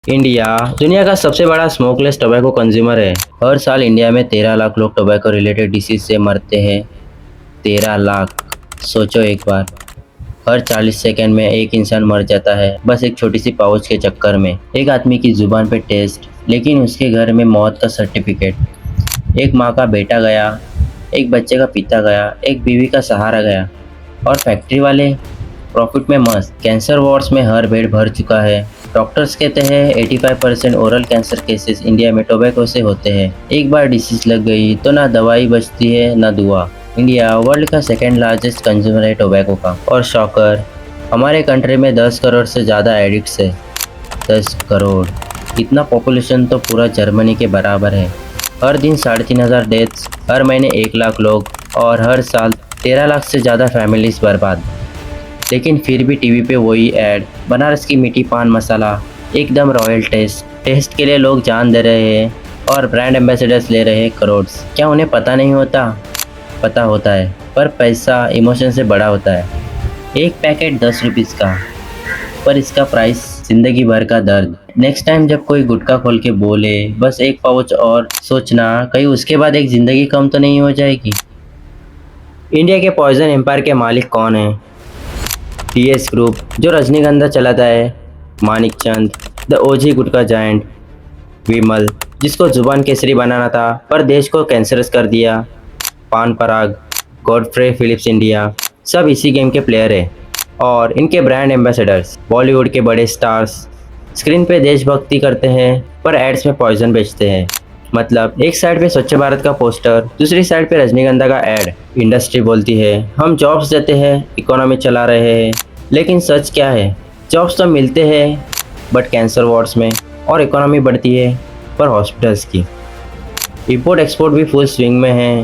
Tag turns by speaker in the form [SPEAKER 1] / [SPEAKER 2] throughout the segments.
[SPEAKER 1] India दुनिया का सबसे बड़ा स्मोकलेस टोबैको कंज्यूमर है। हर साल इंडिया में 13 लाख लोग टोबैको रिलेटेड डिसीज से मरते हैं। 13 लाख, सोचो एक बार। हर 40 सेकंड में एक इंसान मर जाता है बस एक छोटी सी पाउच के चक्कर में। एक आदमी की जुबान पे टेस्ट, लेकिन उसके घर में मौत का सर्टिफिकेट। एक माँ का बेटा गया, एक बच्चे का पिता गया, एक बीवी का सहारा गया। और फैक्ट्री वाले प्रॉफिट में मस्त। कैंसर वार्ड्स में हर बेड भर चुका है। डॉक्टर्स कहते हैं 85% ओरल कैंसर केसेस इंडिया में टोबैको से होते हैं। एक बार डिसीज लग गई तो ना दवाई बचती है ना दुआ। इंडिया वर्ल्ड का सेकेंड लार्जेस्ट कंज्यूमर है टोबैको का। और शॉकर, हमारे कंट्री में 10 करोड़ से ज़्यादा एडिक्ट्स है। 10 करोड़, इतना पॉपुलेशन तो पूरा जर्मनी के बराबर है। हर दिन 3,500 डेथ्स, हर महीने 1 लाख लोग, और हर साल 13 लाख से ज़्यादा फैमिलीज बर्बाद। लेकिन फिर भी टीवी पे वही ऐड, बनारस की मीठी पान मसाला, एकदम रॉयल टेस्ट। टेस्ट के लिए लोग जान दे रहे हैं और ब्रांड एम्बेसडर्स ले रहे हैं करोड़। क्या उन्हें पता नहीं होता? पता होता है, पर पैसा इमोशन से बड़ा होता है। एक पैकेट 10 रुपीज़ का, पर इसका प्राइस जिंदगी भर का दर्द। नेक्स्ट टाइम जब कोई गुटखा खोल के बोले बस एक पाउच, और सोचना कहीं उसके बाद एक जिंदगी कम तो नहीं हो जाएगी। इंडिया के पॉइजन एम्पायर के मालिक कौन है? टीएस ग्रुप, जो रजनीगंधा चलाता है। Manikchand, the OG gutkha giant. Vimal, जिसको जुबान केसरी बनाना था पर देश को कैंसरस कर दिया। पान पराग, गॉडफ्रे फिलिप्स इंडिया, सब इसी गेम के प्लेयर है। और इनके ब्रांड एम्बेसडर्स बॉलीवुड के बड़े स्टार्स। स्क्रीन पे देशभक्ति करते हैं पर एड्स में पॉइजन बेचते हैं। मतलब एक साइड पे स्वच्छ भारत का पोस्टर, दूसरी साइड पे रजनीगंधा का एड। इंडस्ट्री बोलती है हम जॉब्स देते हैं, इकोनॉमी चला रहे हैं। लेकिन सच क्या है? जॉब्स तो मिलते हैं बट कैंसर वार्ड्स में, और इकोनॉमी बढ़ती है पर हॉस्पिटल्स की। इंपोर्ट एक्सपोर्ट भी फुल स्विंग में है।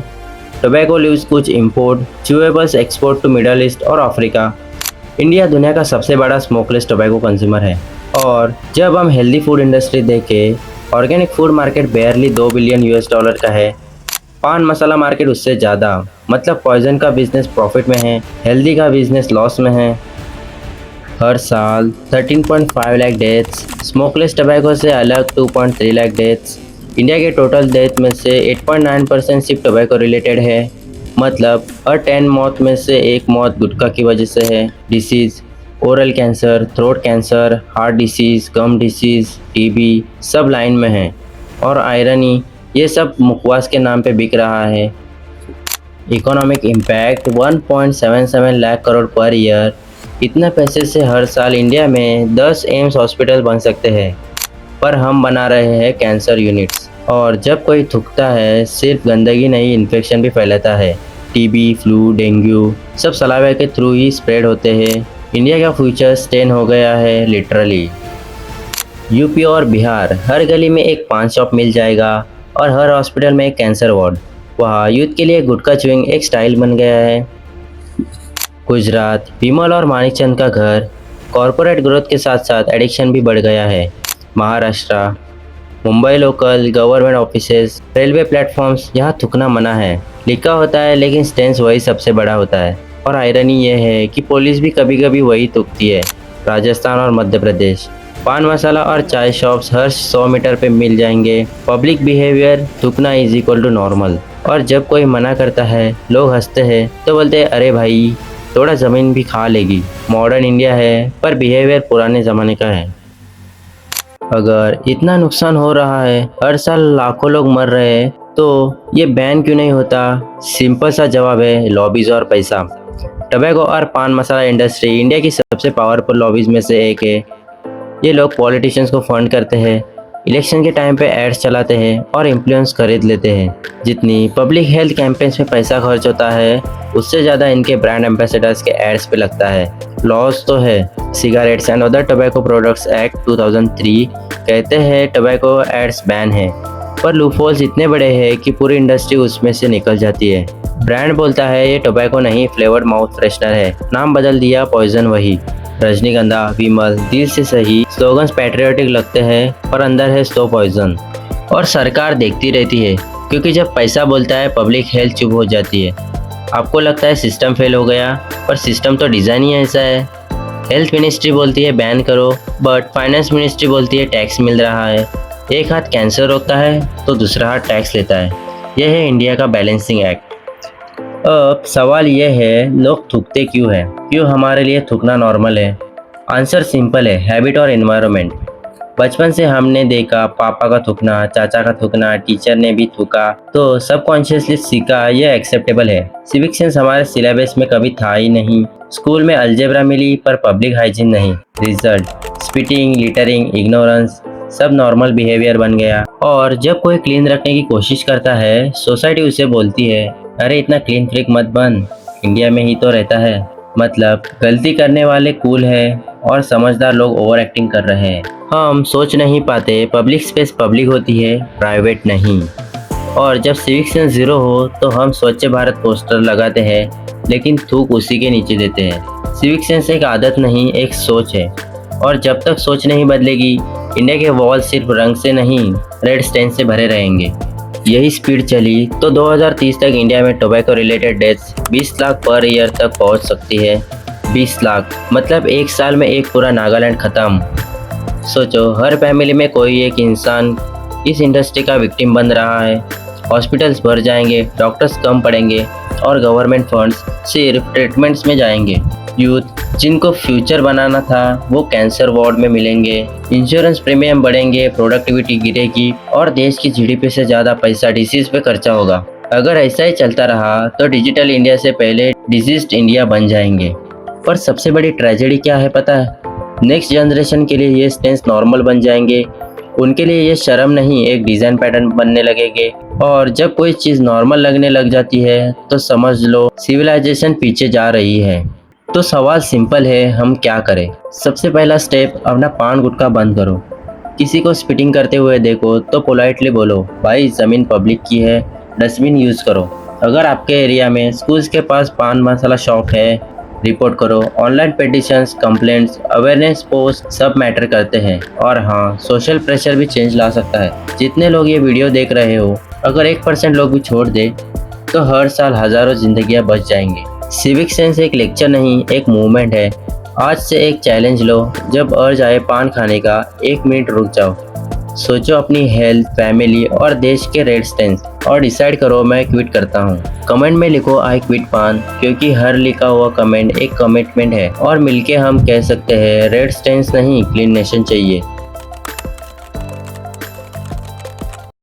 [SPEAKER 1] टोबैको लीव्स कुछ import, chewables export to Middle East और अफ्रीका। इंडिया दुनिया का सबसे बड़ा स्मोकलेस टोबैको कंज्यूमर है। और जब हम हेल्दी फूड इंडस्ट्री देखें, ऑर्गेनिक फूड मार्केट बेयरली $2 बिलियन का है। पान मसाला मार्केट उससे ज़्यादा। मतलब पॉइजन का बिजनेस प्रॉफिट में है, हेल्दी का बिजनेस लॉस में है। हर साल 13.5 लाख डेथ्स, स्मोकलेस टोबैको से अलग 2.3 लाख डेथ्स। इंडिया के टोटल डेथ में से 8.9% सिर्फ टोबैको रिलेटेड है। मतलब हर 10 मौत में से एक मौत गुटखा की वजह से है। Disease, oral cancer, throat cancer, heart disease, gum disease, TB, सब लाइन में है। और आयरनी, ये सब मुखवास के नाम पे बिक रहा है। Economic impact 1.77 lakh crore per year. इतने पैसे से हर साल इंडिया में 10 एम्स हॉस्पिटल बन सकते हैं, पर हम बना रहे हैं कैंसर यूनिट्स। और जब कोई थूकता है, सिर्फ गंदगी नहीं इन्फेक्शन भी फैलाता है। टीबी, फ्लू, डेंगू, सब सलावे के थ्रू ही स्प्रेड होते हैं। इंडिया का फ्यूचर स्टेन हो गया है लिटरली। यूपी और बिहार, हर गली में एक पान शॉप मिल जाएगा और हर हॉस्पिटल में एक कैंसर वार्ड। वहाँ यूथ के लिए गुटखा च्यूइंग एक स्टाइल बन गया है। गुजरात, विमल और मानिकचंद का घर। कॉरपोरेट ग्रोथ के साथ साथ एडिक्शन भी बढ़ गया है। Maharashtra, Mumbai local, government offices, railway platforms, यहाँ थूकना मना है। लिखा होता है लेकिन स्टेंस वही सबसे बड़ा होता है। और आयरनी ये है कि पुलिस भी कभी कभी वही थूकती है। राजस्थान और मध्य प्रदेश, पान मसाला और चाय शॉप्स हर 100 मीटर पे मिल जाएंगे। पब्लिक बिहेवियर, थूकना इज इक्वल टू नॉर्मल। और जब कोई मना करता है, लोग हंसते हैं तो बोलते हैं अरे भाई, थोड़ा ज़मीन भी खा लेगी। मॉडर्न इंडिया है पर बिहेवियर पुराने ज़माने का है। अगर इतना नुकसान हो रहा है, हर साल लाखों लोग मर रहे हैं, तो ये बैन क्यों नहीं होता? सिंपल सा जवाब है, लॉबीज और पैसा। टोबैको और पान मसाला इंडस्ट्री इंडिया की सबसे पावरफुल लॉबीज में से एक है। ये लोग पॉलिटिशियंस को फंड करते हैं, इलेक्शन के टाइम पे एड्स चलाते हैं और इन्फ्लुएंस खरीद लेते हैं। जितनी पब्लिक हेल्थ कैंपेन्स में पैसा खर्च होता है, उससे ज़्यादा इनके ब्रांड एम्बेसडर्स के एड्स पे लगता है। लॉस तो है। Cigarettes and other tobacco products act 2003 कहते हैं टोबैको एड्स बैन है, पर लूपहोल्स इतने बड़े हैं कि पूरी इंडस्ट्री उसमें से निकल जाती है। ब्रांड बोलता है ये टोबैको नहीं, फ्लेवर्ड माउथ फ्रेशनर है, नाम बदल दिया, पॉइजन वही। रजनीगंधा, विमल, दिल से सही स्लोगन्स पैट्रियोटिक लगते हैं पर अंदर है स्लो पॉइजन। और सरकार देखती रहती है, क्योंकि जब पैसा बोलता है पब्लिक हेल्थ चुप हो जाती है। आपको लगता है सिस्टम फेल हो गया, पर सिस्टम तो डिज़ाइन ही ऐसा है। हेल्थ मिनिस्ट्री बोलती है बैन करो, बट फाइनेंस मिनिस्ट्री बोलती है टैक्स मिल रहा है। एक हाथ कैंसर रोकता है तो दूसरा हाथ टैक्स लेता है। यह है इंडिया का बैलेंसिंग एक्ट। अब सवाल यह है, लोग थूकते क्यों हैं? क्यों हमारे लिए थूकना नॉर्मल है? आंसर सिंपल है, हैबिट और एनवायरनमेंट। बचपन से हमने देखा पापा का थूकना, चाचा का थूकना, टीचर ने भी थूका, तो सबकॉन्शियसली सीखा यह एक्सेप्टेबल है। सिविक सेंस हमारे सिलेबस में कभी था ही नहीं। स्कूल में अलजेब्रा मिली पर पब्लिक हाइजीन नहीं। रिजल्ट स्पिटिंग, लिटरिंग, इग्नोरेंस सब नॉर्मल बिहेवियर बन गया। और जब कोई क्लीन रखने की कोशिश करता है, सोसाइटी उसे बोलती है, अरे इतना क्लीन फ्रीक मत बन, इंडिया में ही तो रहता है। मतलब गलती करने वाले कूल है और समझदार लोग ओवर एक्टिंग कर रहे हैं। हम सोच नहीं पाते पब्लिक स्पेस पब्लिक होती है, प्राइवेट नहीं। और जब सिविक सेंस जीरो हो तो हम स्वच्छ भारत पोस्टर लगाते हैं, लेकिन थूक उसी के नीचे देते हैं। सिविक सेंस एक आदत नहीं, एक सोच है। और जब तक सोच नहीं बदलेगी, इंडिया के वॉल सिर्फ रंग से नहीं, रेड स्टेन से भरे रहेंगे। यही स्पीड चली तो 2030 तक इंडिया में tobacco related deaths 20 lakh per year तक पहुंच सकती है। 20 लाख मतलब एक साल में एक पूरा नागालैंड खत्म। सोचो, हर फैमिली में कोई एक इंसान इस इंडस्ट्री का विक्टिम बन रहा है। हॉस्पिटल्स भर जाएंगे, डॉक्टर्स कम पड़ेंगे और गवर्नमेंट फंड्स सिर्फ ट्रीटमेंट्स में जाएंगे। यूथ जिनको फ्यूचर बनाना था वो कैंसर वार्ड में मिलेंगे। इंश्योरेंस प्रीमियम बढ़ेंगे, प्रोडक्टिविटी गिरेगी और देश की जीडीपी से ज़्यादा पैसा डिसीज पे खर्चा होगा। अगर ऐसा ही चलता रहा तो डिजिटल इंडिया से पहले डिजीज्ड इंडिया बन जाएंगे। पर सबसे बड़ी ट्रेजेडी क्या है पता है? नेक्स्ट जनरेशन के लिए ये स्टेंस नॉर्मल बन जाएंगे। उनके लिए ये शर्म नहीं, एक डिज़ाइन पैटर्न बनने लगेंगे। और जब कोई चीज़ नॉर्मल लगने लग जाती है तो समझ लो सिविलाइजेशन पीछे जा रही है। तो सवाल सिंपल है, हम क्या करें? सबसे पहला स्टेप, अपना पान गुटखा बंद करो। किसी को स्पिटिंग करते हुए देखो तो पोलाइटली बोलो, भाई ज़मीन पब्लिक की है, डस्टबिन यूज़ करो। अगर आपके एरिया में स्कूल्स के पास पान मसाला शॉप है, रिपोर्ट करो। Online petitions, complaints, awareness post सब मैटर करते हैं। और हाँ, सोशल प्रेशर भी चेंज ला सकता है। जितने लोग ये वीडियो देख रहे हो, अगर 1% लोग भी छोड़ दे तो हर साल हज़ारों जिंदगियां बच जाएंगे। सिविक सेंस एक लेक्चर नहीं, एक मूवमेंट है। आज से एक चैलेंज लो, जब अर्ज आए पान खाने का, 1 मिनट रुक जाओ, सोचो अपनी हेल्थ, फैमिली और देश के रेड स्टेन्स और डिसाइड करो मैं क्विट करता हूँ। कमेंट में लिखो आई क्विट पान, क्योंकि हर लिखा हुआ कमेंट एक कमिटमेंट है और मिलके हम कह सकते हैं रेड स्टेन्स नहीं, क्लीन नेशन चाहिए।